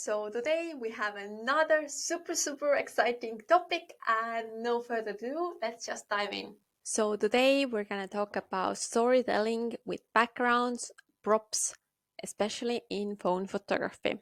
So today we have another super exciting topic, and no further ado, let's just dive in. So today we're gonna talk about storytelling with backgrounds, props, especially in phone photography.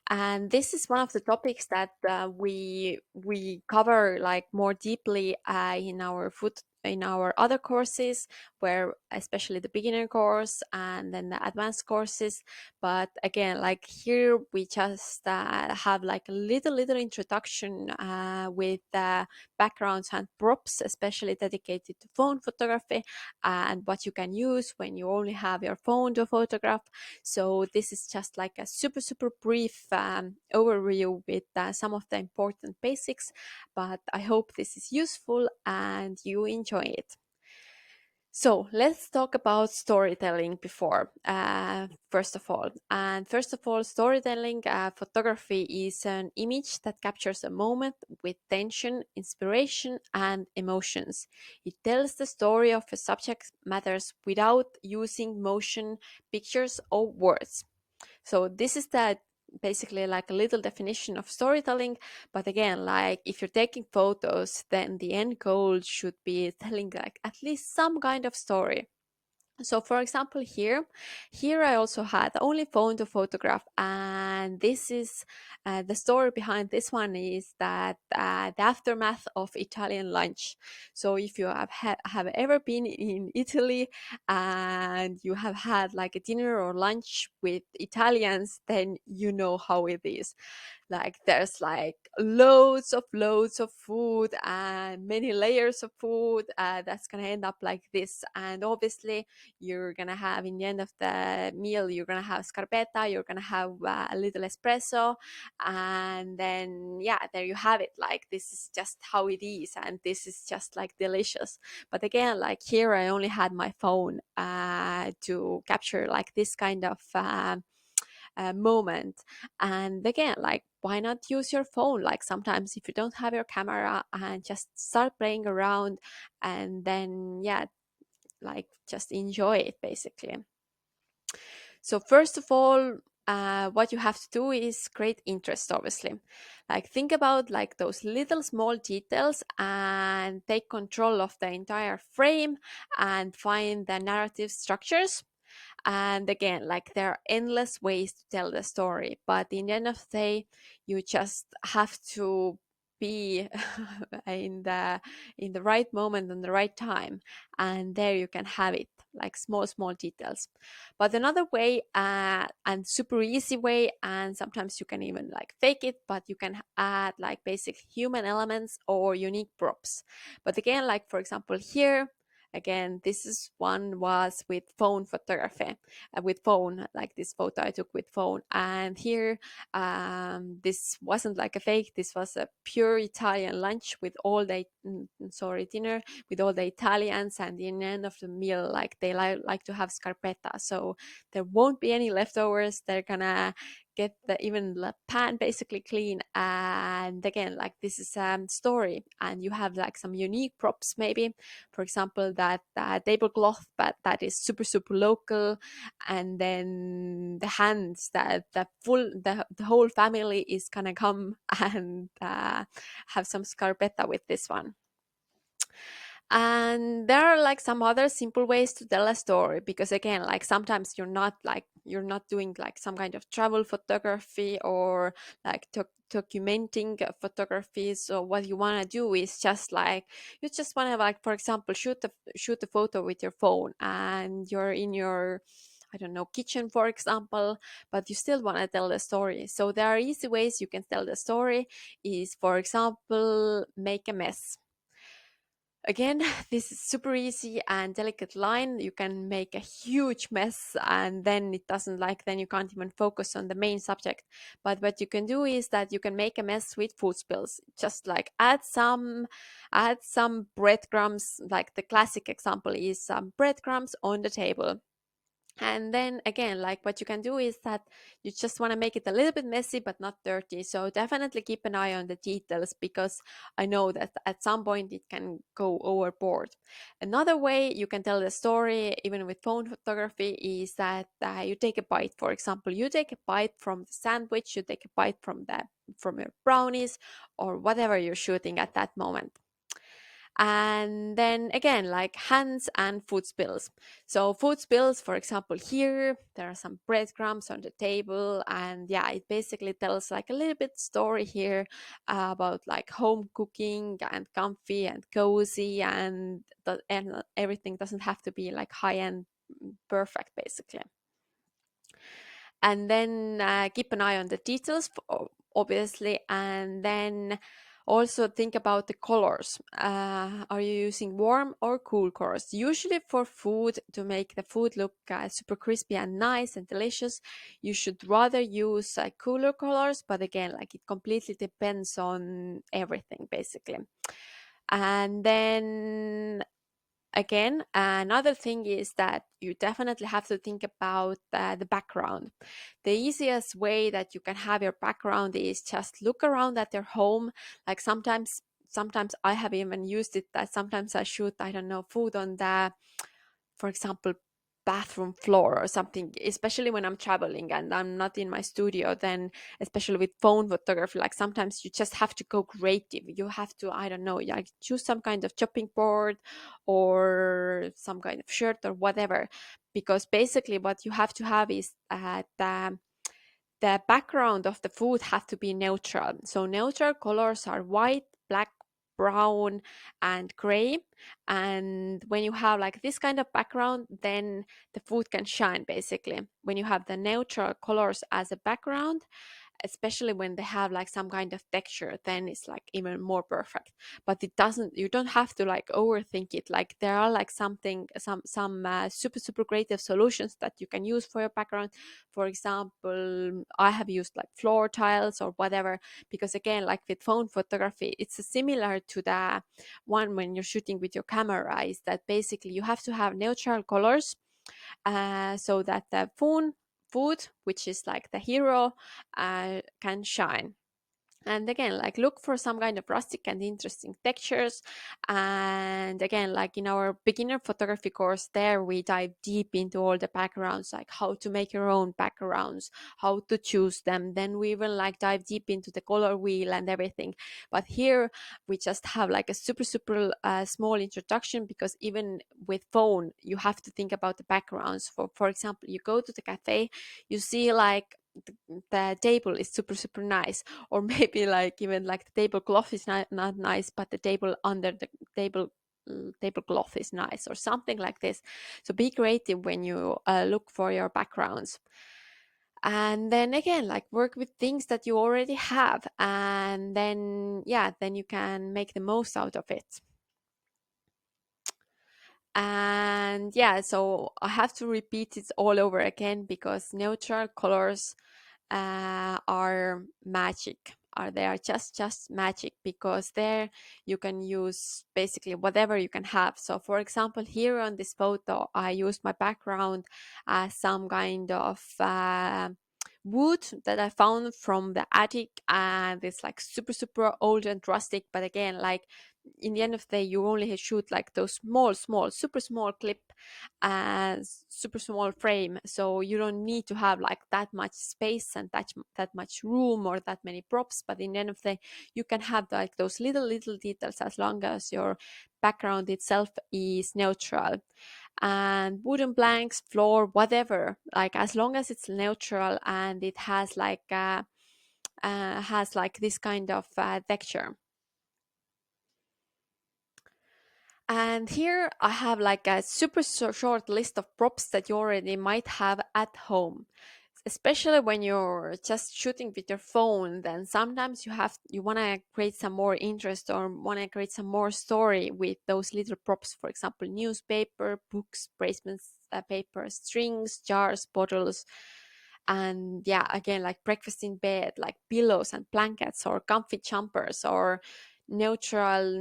And this is one of the topics that we cover like more deeply in our other courses, where especially the beginner course and then the advanced courses. But again, like here we just have like a little introduction with backgrounds and props, especially dedicated to phone photography and what you can use when you only have your phone to photograph. So this is just like a super brief overview with some of the important basics, but I hope this is useful and you enjoy it. So let's talk about storytelling first of all. And first of all, storytelling photography is an image that captures a moment with tension, inspiration, and emotions. It tells the story of a subject matters without using motion, pictures, or words. So this is the basically like a little definition of storytelling. But again, like if you're taking photos, then the end goal should be telling like at least some kind of story. So for example, here I also had only phone to photograph, and this is the story behind this one is that the aftermath of Italian lunch. So if you have ever been in Italy and you have had like a dinner or lunch with Italians, then you know how it is. Like there's like loads of food and many layers of food that's gonna end up like this. And obviously you're gonna have in the end of the meal, you're gonna have scarpetta, you're gonna have a little espresso, and then yeah, there you have it. Like this is just how it is, and this is just like delicious. But again, like here I only had my phone to capture like this kind of moment. And again, like why not use your phone? Like sometimes if you don't have your camera, and just start playing around, and then yeah, like just enjoy it basically. So first of all, what you have to do is create interest, obviously. Like think about like those little small details and take control of the entire frame and find the narrative structures. And again, like there are endless ways to tell the story, but in the end of the day, you just have to be in the right moment and the right time, and there you can have it like small details. But another way and super easy way, and sometimes you can even like fake it, but you can add like basic human elements or unique props. But again, like for example here, again, this is one was with phone photography, with phone, like this photo I took with phone. And here, this wasn't like a fake, this was a pure Italian lunch with all the, dinner with all the Italians. And in the end of the meal, like they like to have scarpetta. So there won't be any leftovers. They're gonna get even the pan basically clean. And again, like this is a story, and you have like some unique props, maybe for example that tablecloth, but that is super local. And then the hands that the whole family is gonna come and have some scarpetta with this one. And there are like some other simple ways to tell a story, because again, like sometimes you're not doing like some kind of travel photography or like documenting photography. So what you want to do is just like you just want to like, for example, shoot a photo with your phone, and you're in your, I don't know, kitchen, for example, but you still want to tell the story. So there are easy ways you can tell the story. Is, for example, make a mess. Again, this is super easy and delicate line. You can make a huge mess, and then it doesn't like, then you can't even focus on the main subject. But what you can do is that you can make a mess with food spills. Just like add some breadcrumbs. Like the classic example is some breadcrumbs on the table. And then again, like what you can do is that you just want to make it a little bit messy but not dirty. So definitely keep an eye on the details, because I know that at some point it can go overboard. Another way you can tell the story, even with phone photography, is that you take a bite. For example, you take a bite from the sandwich, you take a bite from your brownies, or whatever you're shooting at that moment. And then again, like hands and food spills. So food spills, for example, here there are some breadcrumbs on the table, and yeah, it basically tells like a little bit story here about like home cooking and comfy and cozy, and everything doesn't have to be like high end perfect basically. And then keep an eye on the details, obviously, and then also think about the colors. Are you using warm or cool colors? Usually for food, to make the food look super crispy and nice and delicious, you should rather use cooler colors, but again, like it completely depends on everything basically. And then again, another thing is that you definitely have to think about the background. The easiest way that you can have your background is just look around at your home. Like sometimes I have even used it that sometimes I shoot, I don't know, food on the, for example, bathroom floor or something, especially when I'm traveling and I'm not in my studio. Then especially with phone photography, like sometimes you just have to go creative. You have to, I don't know, like choose some kind of chopping board or some kind of shirt or whatever, because basically what you have to have is the background of the food have to be neutral. So neutral colors are white, black, brown, and gray. And when you have like this kind of background, then the food can shine basically. When you have the neutral colors as a background, especially when they have like some kind of texture, then it's like even more perfect. But it doesn't, you don't have to like overthink it. Like there are like some super creative solutions that you can use for your background. For example, I have used like floor tiles or whatever, because again, like with phone photography, it's similar to the one when you're shooting with your camera, is that basically you have to have neutral colors, so that the phone food, which is like the hero, can shine. And again, like look for some kind of rustic and interesting textures. And again, like in our beginner photography course, there we dive deep into all the backgrounds, like how to make your own backgrounds, how to choose them. Then we will like dive deep into the color wheel and everything. But here we just have like a super small introduction, because even with phone you have to think about the backgrounds. For example, you go to the cafe, you see like the table is super nice, or maybe like even like the tablecloth is not nice, but the table under the tablecloth is nice, or something like this. So be creative when you look for your backgrounds. And then again, like work with things that you already have, and then yeah, then you can make the most out of it. And yeah, so I have to repeat it all over again, because neutral colors are magic. They are just magic, because there you can use basically whatever you can have. So for example, here on this photo I used my background as some kind of wood that I found from the attic, and it's like super old and rustic. But again, like in the end of the day, you only shoot like those small super small clip and super small frame, so you don't need to have like that much space and that much room or that many props. But in the end of the day, you can have like those little details, as long as your background itself is neutral. And wooden planks, floor, whatever, like as long as it's neutral and it has like this kind of texture. And here I have like a short list of props that you already might have at home. Especially when you're just shooting with your phone, then sometimes you want to create some more interest, or want to create some more story with those little props. For example, newspaper, books, bracelets, paper, strings, jars, bottles. And yeah, again, like breakfast in bed, like pillows and blankets, or comfy jumpers, or neutral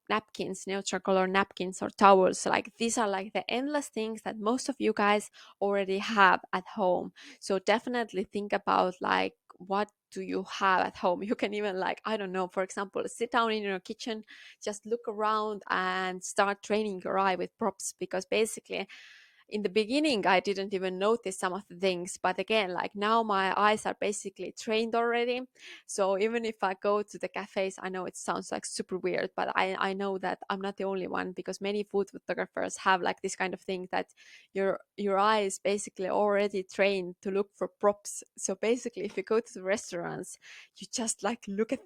napkins, neutral color napkins or towels. Like these are like the endless things that most of you guys already have at home. So definitely think about like what do you have at home. You can even like, I don't know, for example, sit down in your kitchen, just look around and start training your eye with props, because basically in the beginning I didn't even notice some of the things, but again, like now my eyes are basically trained already. So even if I go to the cafes, I know it sounds like super weird, but I know that I'm not the only one, because many food photographers have like this kind of thing that your eye is basically already trained to look for props. So basically if you go to the restaurants, you just like look at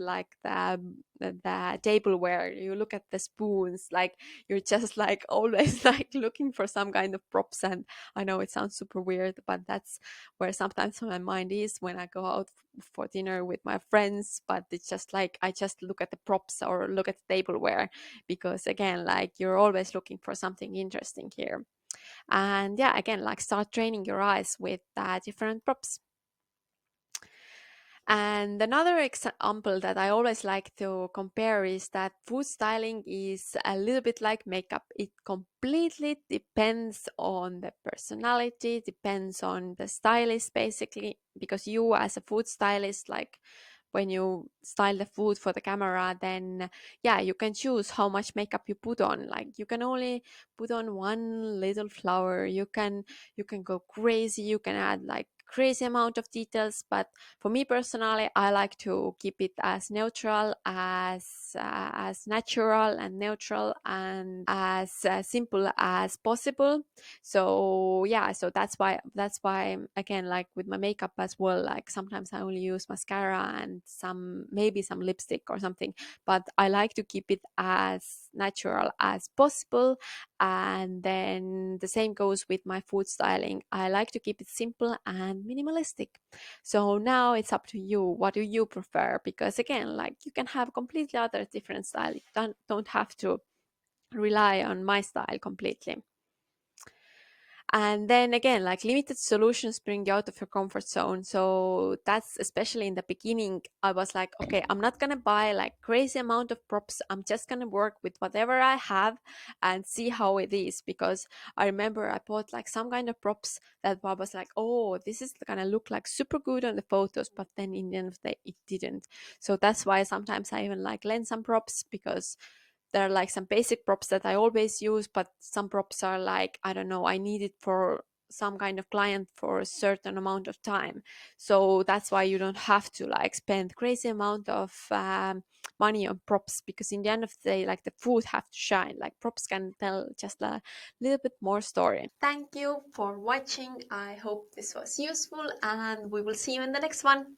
like the tableware, you look at the spoons, like you're just like always like looking for some kind of props. And I know it sounds super weird, but that's where sometimes my mind is when I go out for dinner with my friends. But it's just like I just look at the props or look at the tableware, because again, like you're always looking for something interesting here. And yeah, again, like start training your eyes with different props. And another example that I always like to compare is that food styling is a little bit like makeup. It completely depends on the personality, depends on the stylist, basically, because you, as a food stylist, like when you style the food for the camera, then yeah, you can choose how much makeup you put on. Like you can only put on one little flower. You can go crazy. You can add like crazy amount of details. But for me personally, I like to keep it as neutral, as natural and neutral, and as simple as possible. So yeah, so that's why again, like with my makeup as well, like sometimes I only use mascara and maybe some lipstick or something, but I like to keep it as natural as possible. And then the same goes with my food styling. I like to keep it simple and minimalistic. So now it's up to you. What do you prefer? Because again, like you can have completely other different style. You don't have to rely on my style completely. And then again, like limited solutions bring you out of your comfort zone. So that's especially in the beginning. I was like, okay, I'm not gonna buy like crazy amount of props. I'm just gonna work with whatever I have and see how it is. Because I remember I bought like some kind of props that I was like, oh, this is gonna look like super good on the photos, but then in the end of the day, it didn't. So that's why sometimes I even like lend some props, because there are like some basic props that I always use, but some props are like, I don't know, I need it for some kind of client for a certain amount of time. So that's why you don't have to like spend crazy amount of money on props, because in the end of the day, like the food have to shine. Like props can tell just a little bit more story. Thank you for watching. I hope this was useful, and we will see you in the next one.